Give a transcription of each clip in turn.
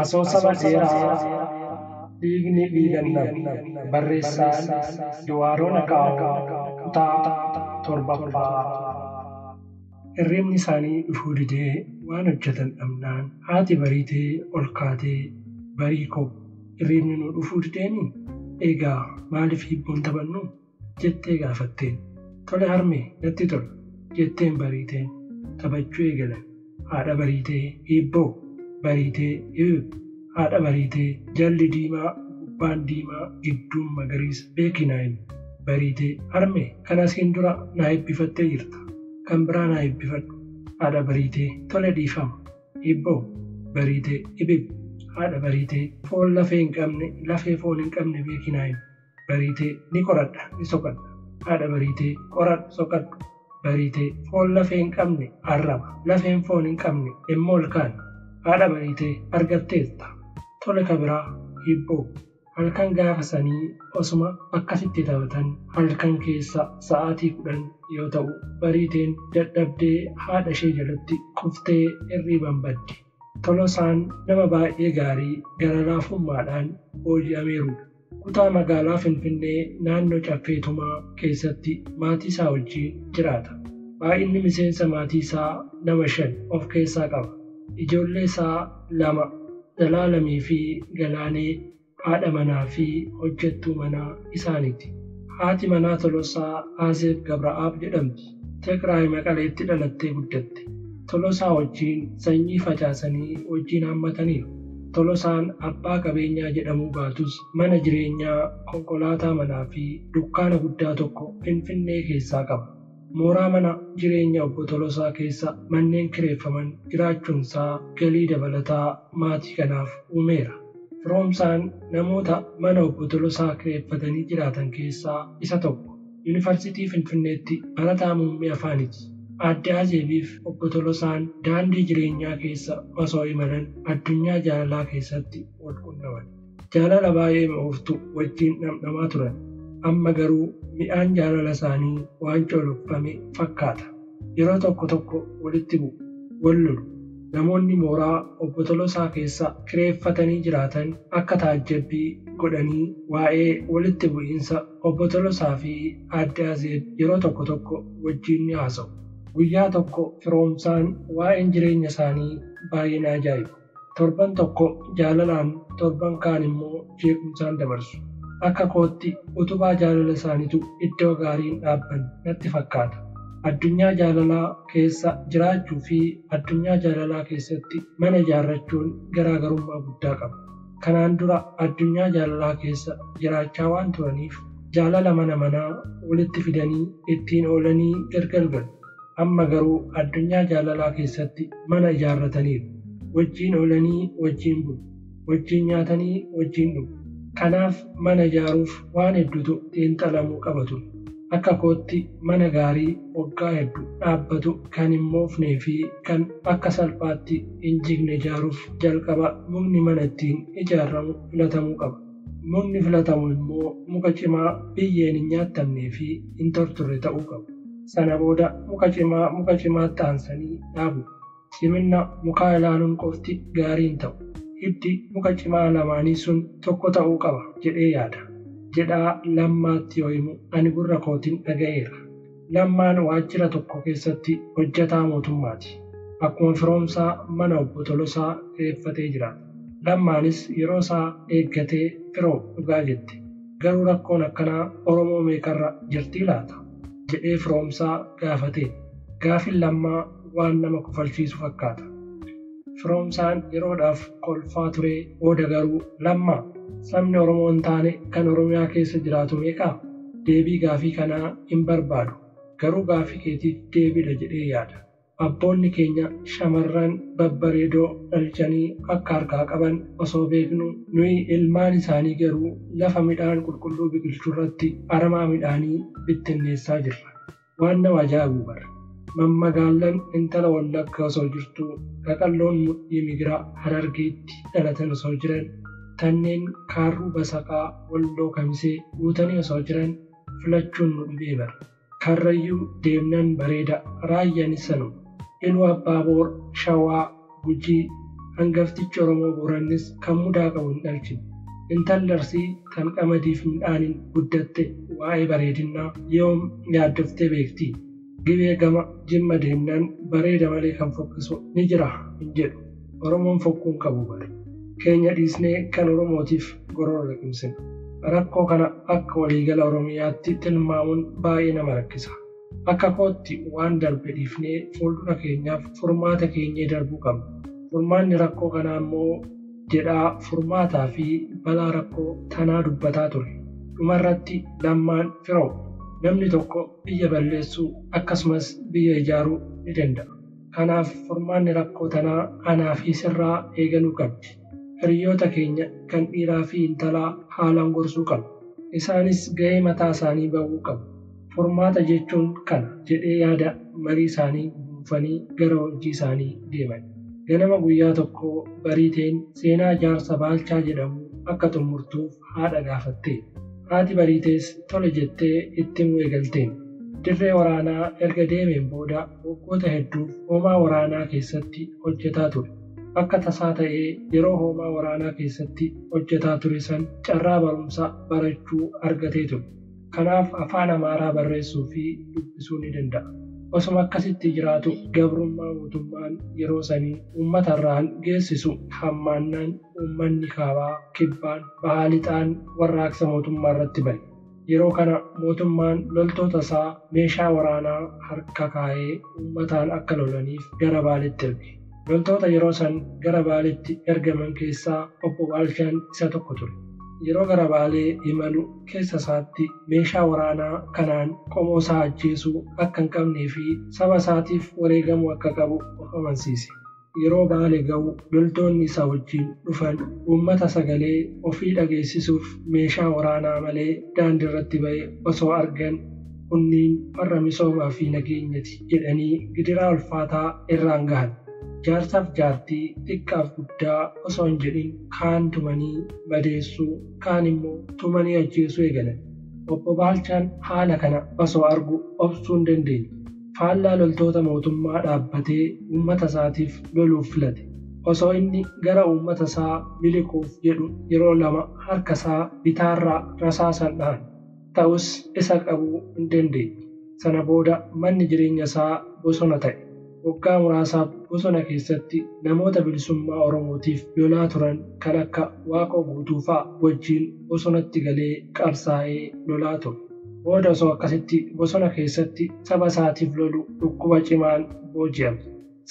Asoosama dheeraa dhiigni dhiigannam barreessaan Jawaaroo Naqaa'oo kutaa 7ffaa. Hirribni isaanii dhufuu didee waan hojjetan dhabnaan haati bariitee ol kaatee barii koo hirribni nu dhufuu dideeni eegaa maaliif hibboon taphannu jettee gaafatteen. Tole harmee natti tola jetteen bariiteen taphachuu eegalan. Haadha bariitee hibboo bariitee haadha bariitee jalli diimaa gubbaan diimaa gidduun magariisa beekinaa himi. Bariitee harmee kan asiin dura naa eebbifattee jirta kan biraa naa eebbifadhu. Haadha bariitee tole dhiifama. Hibboo bariitee ibib. Haadha bariitee foon lafee hin qabne lafee foon hin qabne beekinaa himi. Bariitee ni qoradha ni soqadha. Haadha bariitee qoradhu soqadhu. Bariitee foon lafee hin qabne arraba lafeen foon hin qabne immoo ilkaan. Haadha bariitee argatteetta. Tole kabiraa hibboo halkan gaafa sanii osuma akkasitti taphatan halkan keessa sa'aatii 10 yoo ta'u bariiteen dadhabdee haadha ishee jalatti kuftee hirriban baddi. Tolosaan nama baay'ee gaarii gara laafummaadhaan booji'ameerudha. Kutaa magaalaa Finfinnee naannoo Caffeetumaa keessatti maatii isaa wajjin jiraata. Baay'inni miseensa maatii isaa nama 5 of keessaa qaba. Ijoollee isaa 2 Zalaalamii fi Galaanee haadha manaa fi hojjettuu manaa isaaniiti. Haati manaa Tolosaa Aaseeb Gabra'aab jedhamti. Tigraay Maqaleetti dhalattee guddatte. Tolosaa wajjin sanyii facaasanii wajjin hammataniiru. Tolosaan abbaa qabeenyaa jedhamuu baatus mana jireenyaa, konkolaataa manaa fi dukkaana guddaa tokko Finfinnee keessaa qaba. Mooraa mana jireenya obbo Tolosaa keessa manneen kireeffaman jiraachuunsaa galii dabalataa maatii kanaaf uumeera. Firoomsaan namoota mana obbo Tolosaa kireeffatanii jiraatan keessaa isa tokko. Yuunivarsiitii Finfinneetti barataa muummee afaaniiti. Aadde Azeebiif obbo Tolosaan daandii jireenyaa keessa osoo imalan addunyaa jaalalaa keessatti wal quunnaman. Jaalala baay'ee mi'ooftu wajjin dhamdhamaa turan. Amma garuu mi'aan jaalala isaanii waan coloqfame fakkaata. Yeroo tokko tokko walitti bu'u, wal lolu. Namoonni mooraa obbo Tolosaa keessa kireeffatanii jiraatan akka taajjabbii godhanii waa'ee walitti bu'iinsa obbo Tolosaa fi Aadde Azeeb yeroo tokko tokko wajjin ni haasa'u. Guyyaa tokko firoomsaan waa'een jireenya isaanii baay'ee na ajaa'iba. Torban tokko jaalalaan torban kaan immoo jeequmsaan dabarsu. Akka kootti utubaa jaalala isaaniitu iddoo gaariin dhaabban natti fakkaata. Addunyaa jaalalaa keessa jiraachuu fi addunyaa jaalalaa keessatti mana ijaarrachuun garaagarummaa guddaa qaba. Kanaan dura addunyaa jaalalaa keessa jiraachaa waan turaniif jaalala manaa walitti fidanii ittiin oolanii gargar galu. Amma garuu addunyaa jaalalaa keessatti mana ijaarrataniiru. Wajjin oolanii wajjin bulu. Wajjin nyaatanii wajjin dhugu. Kanaaf mana ijaaruuf waan hedduutu xiinxalamuu qabatu. Akka kootti mana gaarii waggaa hedduu dhaabbatu kan hin moofnee fi kan akka salphaatti hin jigne ijaaruuf jalqaba mukni mana ittiin ijaaramu filatamuu qaba. Mukni filatamu immoo muka cimaa biyyeen hin nyaattamnee fi hin tortorre ta'uu qaba. Sana booda muka cimaatti aansanii dhaabu. Cimina mukaa ilaaluun qofti gaarii hin ta'u. Hiddi muka cimaa lamaanii sun tokko ta'uu qaba jedhee yaada. Jedhaa Lammaatti yoo himu ani gurra kootiin dhaga'eera. Lammaan waajjira tokko keessatti hojjetaa mootummaati. Akkuma firoomsaa mana obbo Tolosaa kireeffatee jiraata. Lammaanis yeroo isaa eeggatee firoo dhugaa jette. Garuu rakkoon akkanaa Oromoo meeqarra jirtii laata? Jedhee firoomsaa gaafatee. Gaafin Lammaa waan nama kufalchiisu fakkaata. Firoomsaan yeroodhaaf kolfaa turee booda garuu Lammaa sabni Oromoo hin taane kan Oromiyaa keessa jiraatu meeqaa? Deebii gaafii kanaa hin barbaadu. Garuu gaafii keetiif deebiidha jedhee yaada. Abboonni keenya shamarran babbareedoo dhalchanii akka harkaa qaban osoo beeknu nuyi ilmaan isaanii garuu lafa midhaan qulqulluu biqilchuu irratti aramaa midhaanii bittinneessaa jirra. Waan nama ajaa'ibu bara. Mammagaallan intala Wallagga osoo jirtu qaqalloon mudhii migiraa Harargeetti dhalatan osoo jiran tanneen kaarruu Basaqaa Walloo Kamisee guutanii osoo jiran filachuun nu dhibee bara. Karrayyuu deemnan bareeda raayyaanis sanuma. Iluu Abbaaboor, Shawaa, Gujii, hangaftichi Oromoo Boorannis kan mudaa qabu hin dhalchine. Intalli Arsii tan qamadiif midhaaniin guddatte waa'ee bareedinaa yoom yaaddoftee beekti? Gibee gama Jimma deemnaan bareeda malee kan fokkisu ni jira hin jedhu. Oromoon fokkuun qabu bare. Keenya dhiisnee kan Oromootiif gorora liqimsina. Rakkoo kana akka waliigala Oromiyaatti tilmaamuun baay'ee nama rakkisa. Akka kootti waan darbe dhiifnee fuuldura keenyaaf furmaata keenyee darbuu qabna. Furmaanni rakkoo kanaa immoo jedhaa furmaataa fi balaa rakkoo tanaa dubbataa ture. Dhumarratti Lammaan Firoo namni tokko biyya balleessuu akkasumas biyya ijaaruu ni danda'a. Kanaaf furmaanni rakkoo tanaa anaa fi sirraa eegaluu qabdi. Hiriyoota keenya kan dhiiraa fi intalaa haalaan gorsuu qabna. Isaanis gahee mataa isaanii bahuu qabu. Furmaata jechuun kana jedhee yaada marii isaanii buufanii gara hojii isaanii deeman. Ganama guyyaa tokko Bariiteen seenaa jaarsa Baalchaa jedhamu akka xumurtuuf haadha gaafatte. Haati Bariitees tole jettee ittiin eegalteen. Dirree waraanaa erga deemeen booda waggoota hedduuf hoomaa waraanaa keessatti hojjetaa ture. Akka tasaa ta'ee yeroo hoomaa waraanaa keessatti hojjetaa ture san carraa barumsaa barachuu argatee ture. Kanaaf afaan Amaaraa barreessuu fi dubbisuu ni danda'a. Osuma akkasitti jiraatu gabrummaa mootummaan yeroo sanii uummatarraan geessisu hammaannaan uummanni kaabaa kibbaan bahaa lixaan warraaqsa mootummaa irratti ba'e. Yeroo kana mootummaan loltoota isaa meeshaa waraanaa harka kaa'ee uummataan akka lolaniif gara Baaleetti erge. Loltoota yeroo san gara Baaleetti ergaman keessaa obbo Baalchaan isa tokko ture. Yeroo gara Baalee imalu keessa isaatti meeshaa waraanaa kanaan qomoo isaa ajjeesuu akka hin qabnee fi saba isaatiif wareegamuu akka qabu of amansiise. Yeroo Baalee ga'u loltoonni isaa wajjin dhufan uummata sagalee ofii dhageessisuuf meeshaa waraanaa malee daandii irratti ba'e osoo argan kunniin warra misoomaa fi nageenyati jedhanii gidiraa ulfaataa irraan gahan. Jaarsaaf jaartii xiqqaaf guddaa osoo hin jedhin kaan tumanii madeessuu kaan immoo tumanii ajjeesuu eegalan. Obbo Baalchaan haala kana osoo argu obsuu hin dandeenye. Faallaa loltoota mootummaa dhaabbatee uummata isaatiif loluuf filate. Osoo inni gara uummata isaa miliquuf jedhu yeroo lama harka isaa bitaarraa rasaasan dhahan. Ta'us isa qabuu hin dandeenye. Sana booda manni jireenya isaa bosona ta'e. Waggaa muraasaaf bosona keessatti namoota bilisummaa Oromootiif lolaa turan kan akka Waaqoo Guutuu fa'a wajjin bosonatti galee qabsaa'ee lolaa ture. Booda osoo akkasitti bosona keessatti saba isaatiif lolu dhukkuba cimaan booji'ame.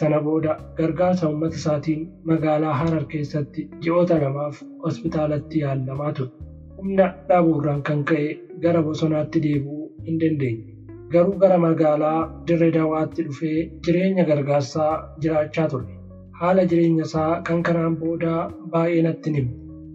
Sana booda gargaarsa uummata isaatiin magaalaa Harar keessatti ji'oota lamaaf hospitaalatti yaalamaa ture. Humna dhabuurraan kan ka'e gara bosonaatti deebi'uu hin dandeenye. Garuu gara magaalaa Dirree Dawaatti dhufee jireenya gargaarsaa jiraachaa ture. Haala jireenya isaa kan kanaan booda baay'ee natti hin himne.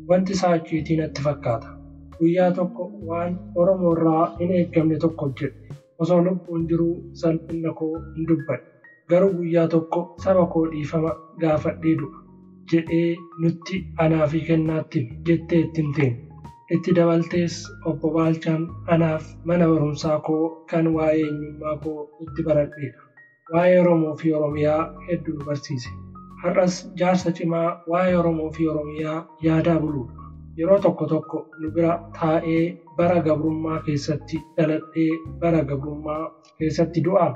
Wanti isaa achiitii natti fakkaata. Guyyaa tokko waan Oromoo irraa hin eeggamne tokko hojjedhe. Osoo lubbuun jiruu salphina koo hin dubbadhe. Garuu guyyaa tokko saba koo dhiifama gaafadhee du'a jedhee nutti anaa fi kennaatti jettee ittiin teene. Itti dabaltees obbo Baalchaan anaaf mana barumsaa koo kan waa'ee eenyummaa koo itti baradheedha. Waa'ee Oromoo fi Oromiyaa hedduu nu barsiise. Har'as jaarsa cimaa waa'ee Oromoo fi Oromiyaa yaadaa buluudha. Yeroo tokko tokko nu bira taa'ee bara gabrummaa keessatti dhaladhee bara gabrummaa keessatti du'aa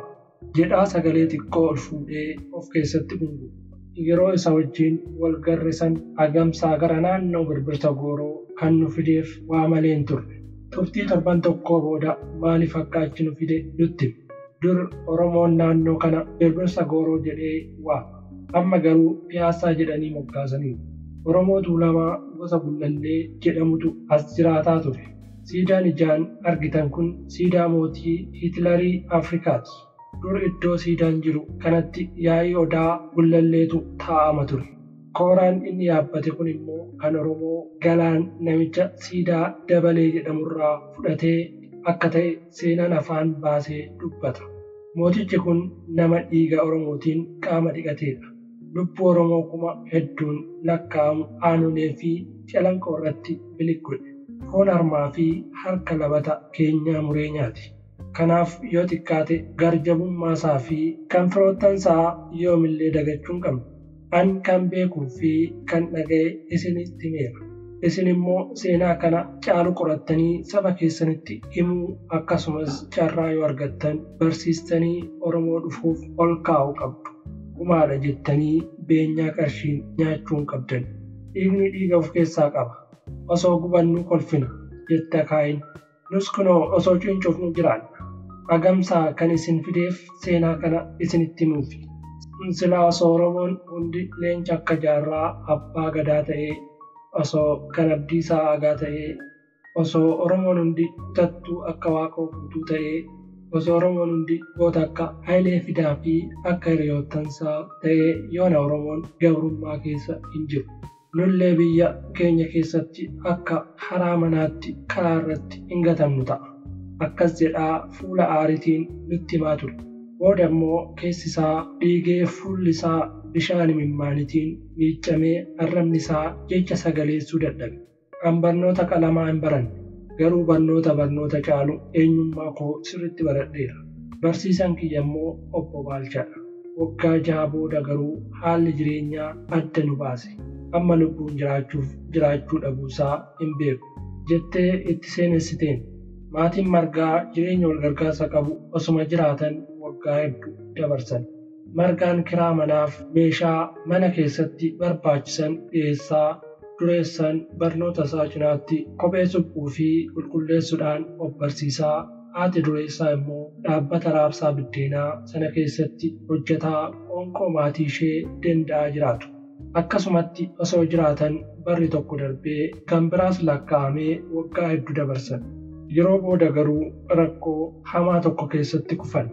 jedhaa sagalee xiqqoo ol fuudhee of keessatti gungu. Yeroo isa wajjin wal garrisan agamsaa gara naannoo Birbirsa Gooroo kan nu fideef waa malee hin turre. Turtii torban tokkoo booda maaliif akka achi nu fide nutti hime. Dur Oromoon naannoo kana Birbirsa Gooroo jedhee waama. Amma garuu Piyaasaa jedhanii moggaasaniiru. Oromoo Tuulamaa gosa Gullallee jedhamutu as jiraataa ture. Siidaan ijaan argitan kun siidaa mootii Hiitlarii Afrikaati. Dur iddoo siidaan jiru kanatti yaa'ii odaa Gullalleetu taa'ama ture. Kooraan inni yaabbate kun immoo kan Oromoo Galaan namicha siidaa Dabalee jedhamurraa fudhatee akka ta'e seenaan afaan baasee dubbata. Mootichi kun nama dhiiga Oromootiin qaama dhiqateedha. Lubbuu Oromoo kuma hedduun lakkaa'amu aanulee fi calanqoo irratti biliqgodhe. Foon harmaa fi harka labata keenyaa muree nyaati. Kanaaf yoo xiqqaate garjabummaasaa fi kan firoottansaa yoomillee dagachuu hin qabne. An kan beekuu fi kan dhaga'e isinitti himeera. Isin immoo seenaa kana caalu qorattanii saba keessanitti himuu akkasumas carraa yoo argattan barsiistanii Oromoo dhufuuf ol kaa'uu qabdu. Gumaadha jettanii beenyaa qarshiin nyaachuu hin qabdan. Dhiigni dhiiga of keessaa qaba. Osoo gubannu kolfina jette Akaayiin. Nus kunoo osoo cincufnu jiraanna. Agamsaa kan isin fideef seenaa kana isinitti himuufi. Silaa osoo Oromoon hundi leenca akka jaarraa abbaa gadaa ta'ee, osoo kan Abdiisaa Agaa ta'ee, osoo Oromoon hundi tattuu akka Waaqoo guutuu ta'ee, osoo Oromoon hundi goota akka Hayilee Fidaa fi akka hiriyoottansaa ta'ee yoona Oromoon gabrummaa keessa hin jiru. Nullee biyya keenya keessatti akka haraa manaatti karaa irratti hin gatamnu ta'a. Akkas jedhaa fuula aariitiin nutti himaa ture. Booda immoo keessi isaa dhiigee fuulli isaa bishaan imimmaaniitiin miiccamee arrabni isaa jecha sagaleessuu dadhabe. An barnoota qalamaa hin baranne, garuu barnoota caalu eenyummaa koo sirriitti baradheera. Barsiisaan kiyya immoo obbo Baalchaadha. Waggaa 6 booda garuu haalli jireenyaa adda nu baase. Amma lubbuun jiraachuu dhabuusaa hin beeku jettee itti seenessiteen. Maatiin Margaa jireenya wal gargaarsa qabu osuma jiraatan waggaa hedduu dabarsan. Margaan kiraa manaaf meeshaa mana keessatti barbaachisan dhiyeessaa, dureessan barnoota isaa cinaatti kophee suphuu fi qulqulleessuudhaan of barsiisaa. Haati dureessaa immoo dhaabbata raabsaa biddeenaa sana keessatti hojjetaa qoonqoo maatii ishee danda'aa jiraatu. Akkasumatti osoo jiraatan barri tokko darbee kan biraas lakkaa'amee waggaa hedduu dabarsan. Yeroo booda garuu rakkoo hamaa tokko keessatti kufan.